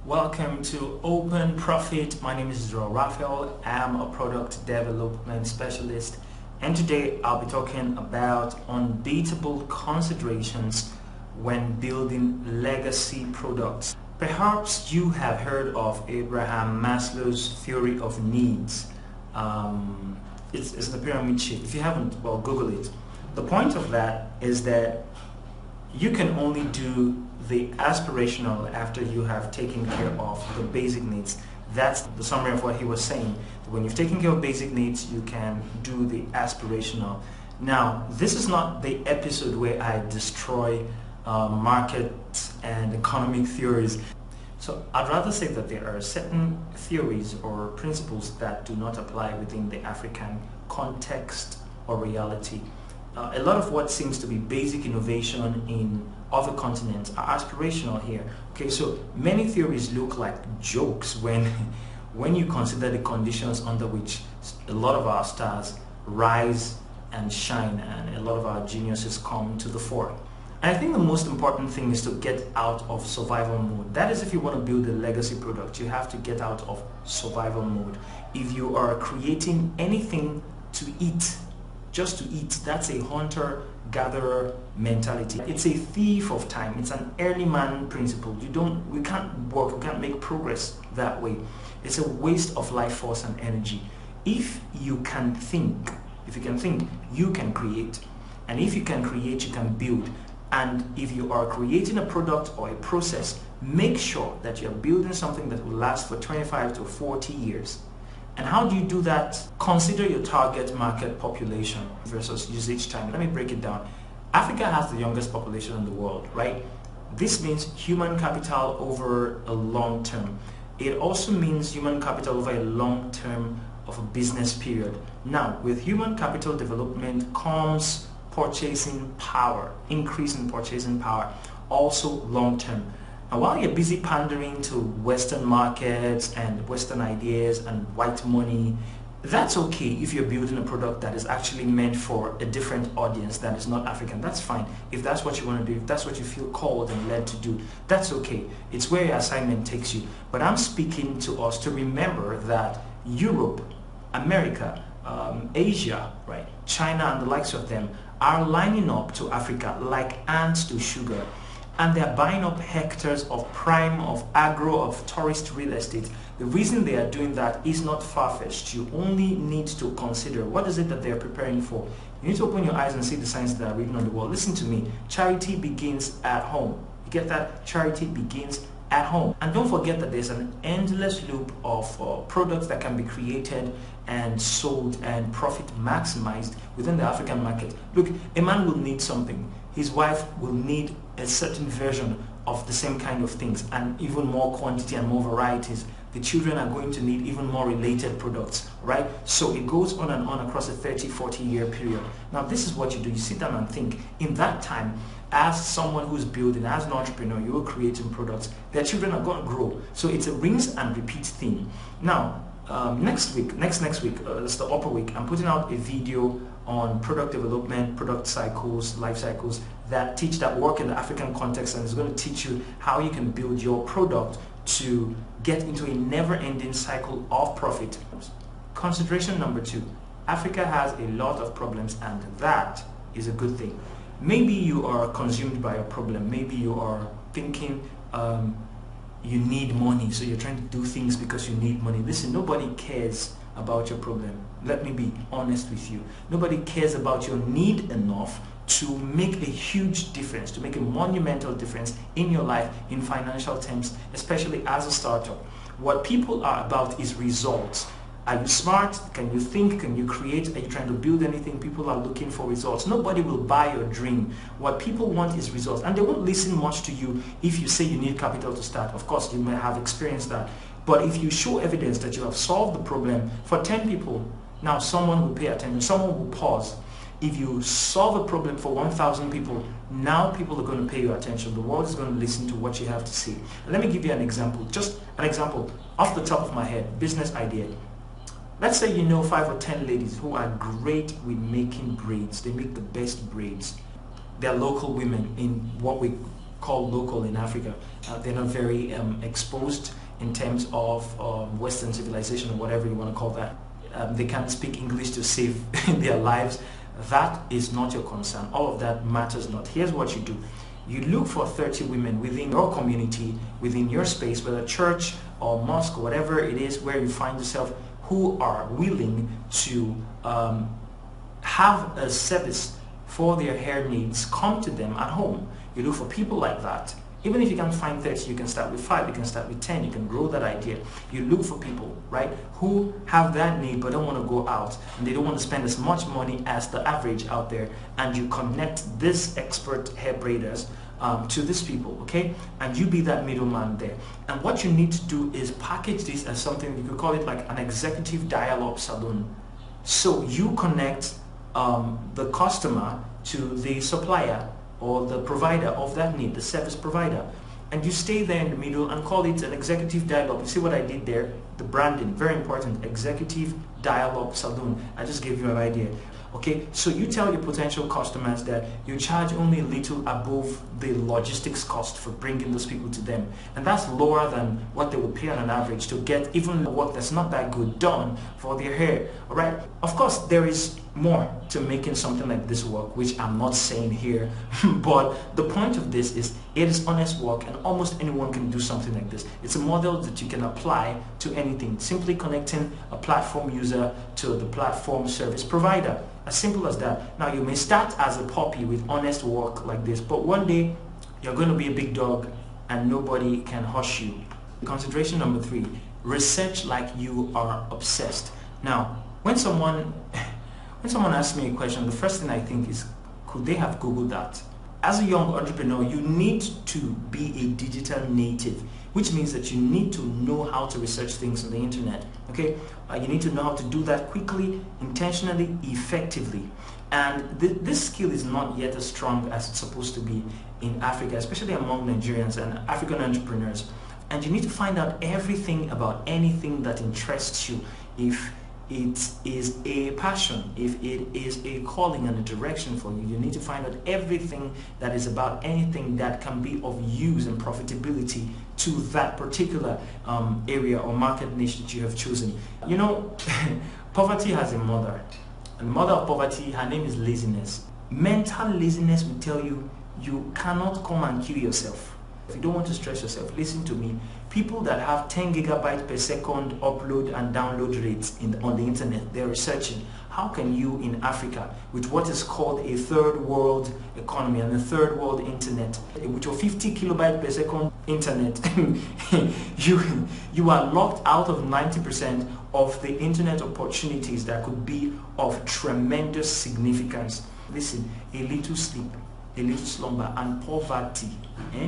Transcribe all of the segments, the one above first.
Welcome to OpenProfit. My name is Raphael. I'm a product development specialist, and today I'll be talking about unbeatable considerations when building legacy products. Perhaps you have heard of Abraham Maslow's theory of needs. It's the pyramid shape. If you haven't, well, Google it. The point of that is that you can only do the aspirational after you have taken care of the basic needs. That's the summary of what he was saying. When you've taken care of basic needs, you can do the aspirational. Now, this is not the episode where I destroy market and economic theories. So I'd rather say that there are certain theories or principles that do not apply within the African context or reality. A lot of what seems to be basic innovation in other continents are aspirational here. Okay, so many theories look like jokes when you consider the conditions under which a lot of our stars rise and shine and a lot of our geniuses come to the fore. And I think the most important thing is to get out of survival mode. That is, if you want to build a legacy product, you have to get out of survival mode. If you are creating anything to eat, just to eat, that's a hunter-gatherer mentality. It's a thief of time. It's an early man principle. We can't work, we can't make progress that way. It's a waste of life force and energy. If you can think, you can create. And if you can create, you can build. And if you are creating a product or a process, make sure that you're building something that will last for 25 to 40 years. And how do you do that? Consider your target market population versus usage time. Let me break it down. Africa has the youngest population in the world, right? This means human capital over a long term. It also means human capital over a long term of a business period. Now, with human capital development comes purchasing power, increase in purchasing power, also long term. And while you're busy pandering to Western markets and Western ideas and white money, that's okay if you're building a product that is actually meant for a different audience that is not African. That's fine. If that's what you want to do, if that's what you feel called and led to do, that's okay. It's where your assignment takes you. But I'm speaking to us to remember that Europe, America, Asia, right, China and the likes of them are lining up to Africa like ants to sugar. And they're buying up hectares of prime, of agro, of tourist real estate. The reason they are doing that is not far-fetched. You only need to consider what is it that they're preparing for. You need to open your eyes and see the signs that are written on the wall. Listen to me. Charity begins at home. You get that? Charity begins at home. And don't forget that there's an endless loop of products that can be created and sold and profit maximized within the African market. Look, a man will need something. His wife will need a certain version of the same kind of things and even more quantity and more varieties. The children are going to need even more related products, right? So it goes on and on across a 30-40 year period. Now this is what you do. You sit down and think. In that time, as someone who's building, as an entrepreneur, you're creating products. Their children are going to grow. So it's a rinse and repeat thing. Now, next week, that's the upper week, I'm putting out a video on product development, product cycles, life cycles that work in the African context, and it's going to teach you how you can build your product to get into a never-ending cycle of profit. Consideration number 2, Africa has a lot of problems, and that is a good thing. Maybe you are consumed by a problem. Maybe you are thinking you need money, so you're trying to do things because you need money. Listen, nobody cares about your problem. Let me be honest with you. Nobody cares about your need enough to make a huge difference, to make a monumental difference in your life in financial terms, especially as a startup. What people are about is results. Are you smart? Can you think? Can you create? Are you trying to build anything? People are looking for results. Nobody will buy your dream. What people want is results, and they won't listen much to you if you say you need capital to start. Of course, you may have experienced that. But if you show evidence that you have solved the problem for 10 people, now someone will pay attention, someone will pause. If you solve a problem for 1,000 people, now people are going to pay you attention. The world is going to listen to what you have to say. Let me give you an example, just an example off the top of my head, business idea. Let's say you know 5 or 10 ladies who are great with making braids. They make the best braids. They're local women in what we called local in Africa. They're not very exposed in terms of Western civilization or whatever you want to call that. They can't speak English to save their lives. That is not your concern. All of that matters not. Here's what you do. You look for 30 women within your community, within your space, whether church or mosque or whatever it is where you find yourself, who are willing to have a service for their hair needs come to them at home. You look for people like that. Even if you can't find 30, you can start with 5, you can start with 10, you can grow that idea. You look for people, right, who have that need but don't want to go out and they don't want to spend as much money as the average out there, and you connect this expert hair braiders to these people, okay? And you be that middleman there. And what you need to do is package this as something, you could call it like an executive dial-up salon. So you connect the customer to the supplier or the provider of that need, the service provider. And you stay there in the middle and call it an executive dial-up. You see what I did there? The branding, very important. Executive dial-up salon. I just gave you an idea. Okay, so you tell your potential customers that you charge only a little above the logistics cost for bringing those people to them, and that's lower than what they would pay on an average to get even work that's not that good done for their hair. All right, of course there is more to making something like this work, which I'm not saying here, but the point of this is it is honest work and almost anyone can do something like this. It's a model that you can apply to anything, simply connecting a platform user to the platform service provider. As simple as that. Now you may start as a puppy with honest work like this, but one day you're going to be a big dog and nobody can hush you. Consideration number 3, research like you are obsessed. Now when someone asks me a question, the first thing I think is, could they have Googled that? As a young entrepreneur, you need to be a digital native, which means that you need to know how to research things on the internet. Okay, you need to know how to do that quickly, intentionally, effectively. And this skill is not yet as strong as it's supposed to be in Africa, especially among Nigerians and African entrepreneurs. And you need to find out everything about anything that interests you. If it is a passion, if it is a calling and a direction for you, you need to find out everything that is about anything that can be of use and profitability to that particular area or market niche that you have chosen. You know, poverty has a mother, and the mother of poverty, her name is laziness. Mental laziness will tell you you cannot come and kill yourself. If you don't want to stress yourself, listen to me. People that have 10 gigabytes per second upload and download rates on the internet, they're researching. How can you in Africa, with what is called a third world economy and a third world internet, with your 50 kilobytes per second internet, you are locked out of 90% of the internet opportunities that could be of tremendous significance. Listen, a little sleep, a little slumber, and poverty,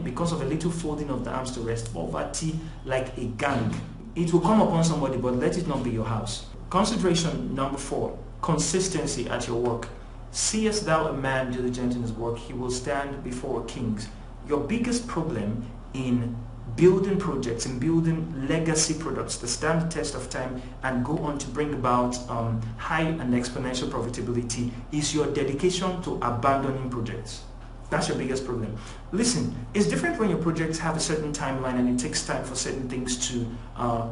because of a little folding of the arms to rest, poverty like a gang. It will come upon somebody, but let it not be your house. Consideration number 4, consistency at your work. Seest thou a man diligent in his work, he will stand before kings. Your biggest problem in building projects and building legacy products that stand the test of time and go on to bring about high and exponential profitability is your dedication to abandoning projects. That's your biggest problem. Listen, it's different when your projects have a certain timeline and it takes time for certain things to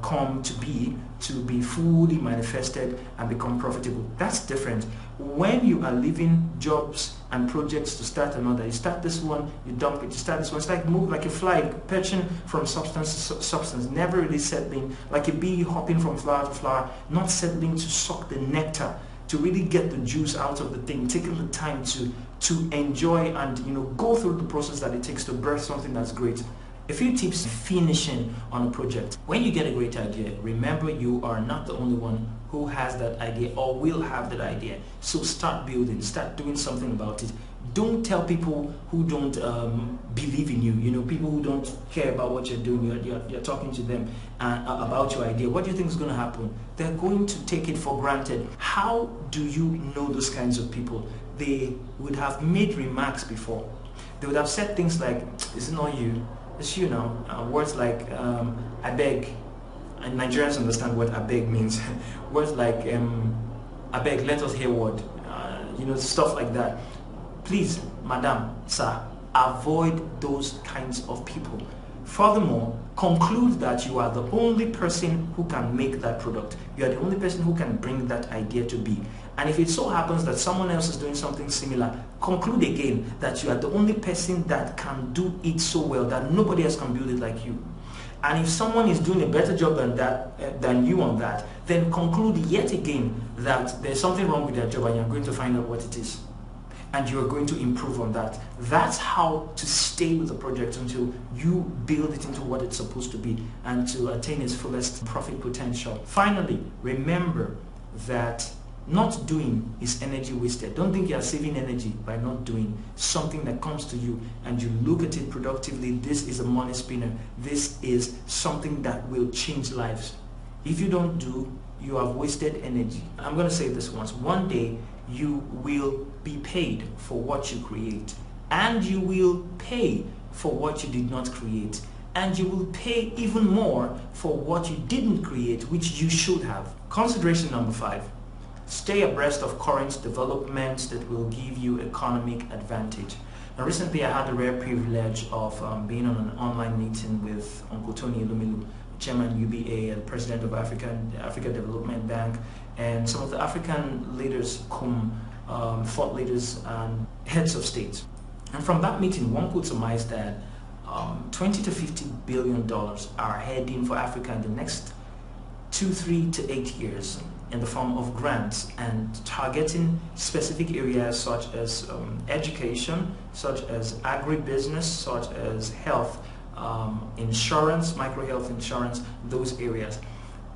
come to be fully manifested and become profitable. That's different. When you are leaving jobs and projects to start another, you start this one, you dump it, you start this one. It's like move like a fly, perching from substance to substance, never really settling, like a bee hopping from flower to flower, not settling to suck the nectar, to really get the juice out of the thing, taking the time to enjoy and go through the process that it takes to birth something that's great. A few tips finishing on a project. When you get a great idea, remember you are not the only one who has that idea or will have that idea. So start building, start doing something about it. Don't tell people who don't believe in you, people who don't care about what you're doing, you're talking to them about your idea. What do you think is going to happen? They're going to take it for granted. How do you know those kinds of people? They would have made remarks before. They would have said things like, it's not you, it's you now. Words like, I beg, and Nigerians understand what I beg means. Words like, I beg, let us hear word, stuff like that. Please, madam, sir, avoid those kinds of people. Furthermore, conclude that you are the only person who can make that product. You are the only person who can bring that idea to be. And if it so happens that someone else is doing something similar, conclude again that you are the only person that can do it so well that nobody else can build it like you. And if someone is doing a better job than you on that, then conclude yet again that there's something wrong with their job and you're going to find out what it is. And you are going to improve on that. That's how to stay with the project until you build it into what it's supposed to be and to attain its fullest profit potential. Finally, remember that not doing is energy wasted. Don't think you are saving energy by not doing something that comes to you and you look at it productively. This is a money spinner. This is something that will change lives. If you don't do, you have wasted energy. I'm going to say this once. One day you will be paid for what you create, and you will pay for what you did not create, and you will pay even more for what you didn't create, which you should have. Consideration number 5. Stay abreast of current developments that will give you economic advantage. Now, recently I had the rare privilege of being on an online meeting with Uncle Tony Ilumilu, Chairman UBA and President of Africa Development Bank, and some of the African leaders, thought leaders and heads of states. And from that meeting, one could surmise that 20 to 50 billion dollars are heading for Africa in the next 2, 3 to 8 years in the form of grants and targeting specific areas such as education, such as agribusiness, such as health, insurance, micro-health insurance, those areas.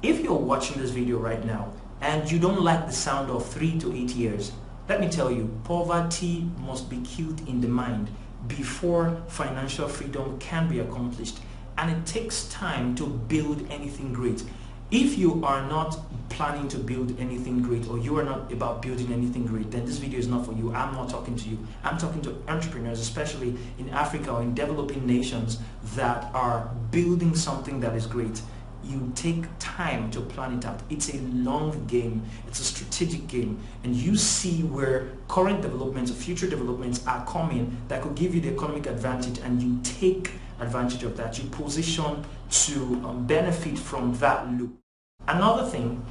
If you're watching this video right now and you don't like the sound of 3 to 8 years, let me tell you, poverty must be killed in the mind before financial freedom can be accomplished. And it takes time to build anything great. If you are not planning to build anything great, or you are not about building anything great, then this video is not for you. I'm not talking to you. I'm talking to entrepreneurs, especially in Africa or in developing nations that are building something that is great. You take time to plan it out. It's a long game. It's a strategic game. And you see where current developments or future developments are coming that could give you the economic advantage, and you take advantage of that. You position to benefit from that loop. Another thing,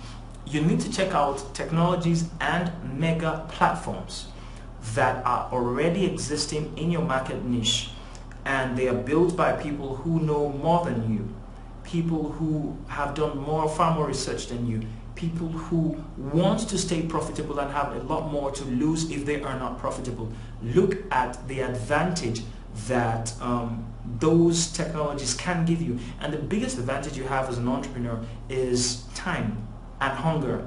you need to check out technologies and mega platforms that are already existing in your market niche, and they are built by people who know more than you, people who have done far more research than you, people who want to stay profitable and have a lot more to lose if they are not profitable. Look at the advantage that those technologies can give you, and the biggest advantage you have as an entrepreneur is time and hunger.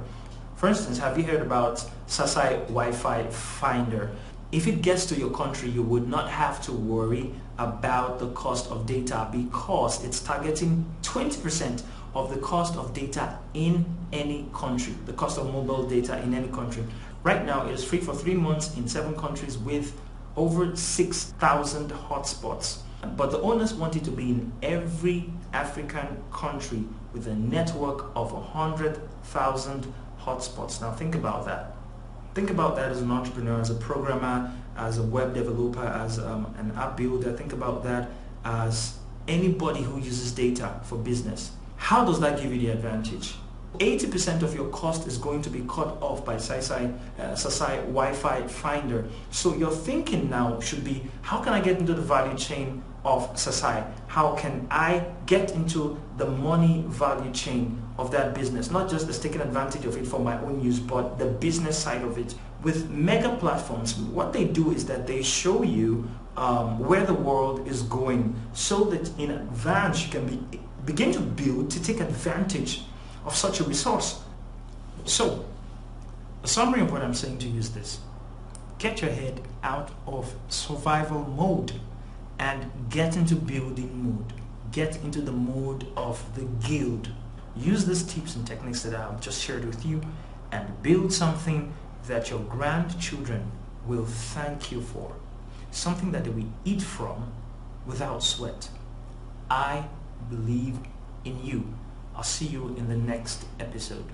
For instance, have you heard about Sasai Wi-Fi Finder? If it gets to your country, you would not have to worry about the cost of data, because it's targeting 20% of the cost of data in any country, the cost of mobile data in any country. Right now, it is free for 3 months in 7 countries with over 6,000 hotspots. But the owners want it to be in every African country with a network of 100,000 hotspots. Now think about that. Think about that as an entrepreneur, as a programmer, as a web developer, as an app builder. Think about that as anybody who uses data for business. How does that give you the advantage? 80% of your cost is going to be cut off by Sasai Wi-Fi Finder. So your thinking now should be, how can I get into the value chain of Sasai? How can I get into the money value chain of that business? Not just as taking advantage of it for my own use, but the business side of it. With mega platforms, what they do is that they show you where the world is going, so that in advance you can begin to build to take advantage of such a resource. So, a summary of what I'm saying to you is this: get your head out of survival mode and get into building mode. Get into the mode of the guild. Use these tips and techniques that I've just shared with you and build something that your grandchildren will thank you for. Something that they will eat from without sweat. I believe in you. I'll see you in the next episode.